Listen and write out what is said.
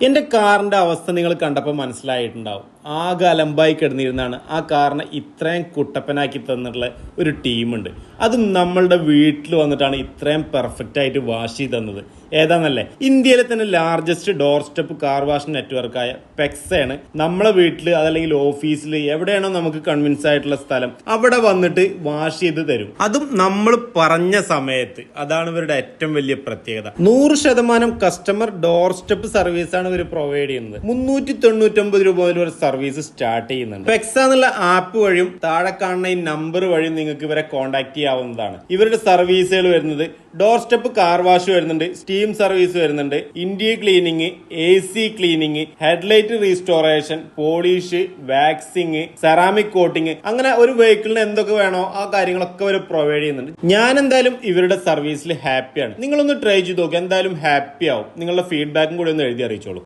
എന്റെ കാറിന്റെ അവസ്ഥ നിങ്ങൾ കണ്ടപ്പോൾ മനസ്സിലായിട്ടുണ്ടാവും. ആകെ അലമ്പായി കിടന്നിരുന്നാണ് ആ കാറിനെ ഇത്രയും കുട്ടപ്പനാക്കി തന്നിട്ടുള്ള ഒരു ടീമുണ്ട്. അതും നമ്മളുടെ വീട്ടിൽ വന്നിട്ടാണ് ഇത്രയും പെർഫെക്റ്റ് ആയിട്ട് വാഷ് ചെയ്ത് തന്നത്. ഏതാന്നല്ലേ, ഇന്ത്യയിലെ തന്നെ largest door step car wash നെറ്റ്വർക്കായ പെക്സയാണ് നമ്മളെ വീട്ടിൽ അതല്ലെങ്കിൽ ഓഫീസിൽ എവിടെയാണോ നമുക്ക് കൺവിൻസ് ആയിട്ടുള്ള സ്ഥലം അവിടെ വന്നിട്ട് വാഷ് ചെയ്ത് തരും. അതും നമ്മൾ പറഞ്ഞ സമയത്ത്. അതാണ് ഇവരുടെ ഏറ്റവും വലിയ പ്രത്യേകത. 100% കസ്റ്റമർ ഡോർ സ്റ്റെപ്പ് സർവീസാണ് ഇവർ പ്രൊവൈഡ് ചെയ്യുന്നത്. 399 രൂപ മുതൽ ഒരു സർവീസ് സ്റ്റാർട്ട് ചെയ്യുന്നുണ്ട്. പെക്സ എന്നുള്ള ആപ്പ് വഴിയും താഴെ കാണുന്ന ഈ നമ്പർ വഴിയും നിങ്ങൾക്ക് ഇവരെ കോൺടാക്ട് ചെയ്യാവുന്നതാണ്. ഇവരുടെ സർവീസുകൾ വരുന്നത് ഡോർ സ്റ്റെപ്പ് കാർ വാഷ് വരുന്നുണ്ട്, സ്റ്റീം സർവീസ് വരുന്നുണ്ട്, interior cleaning, AC cleaning, headlight restoration, polish, waxing, ceramic coating, അങ്ങനെ ഒരു വെഹിക്കിളിന് എന്തൊക്കെ വേണോ ആ കാര്യങ്ങളൊക്കെ അവർ പ്രൊവൈഡ് ചെയ്യുന്നുണ്ട്. ഞാൻ എന്തായാലും ഇവരുടെ സർവീസിൽ ഹാപ്പിയാണ്. നിങ്ങളൊന്ന് ട്രൈ ചെയ്ത് നോക്കുക, എന്തായാലും ഹാപ്പി ആവും. നിങ്ങളുടെ ഫീഡ്ബാക്കും കൂടി ഒന്ന് എഴുതി അറിയിച്ചോളൂ.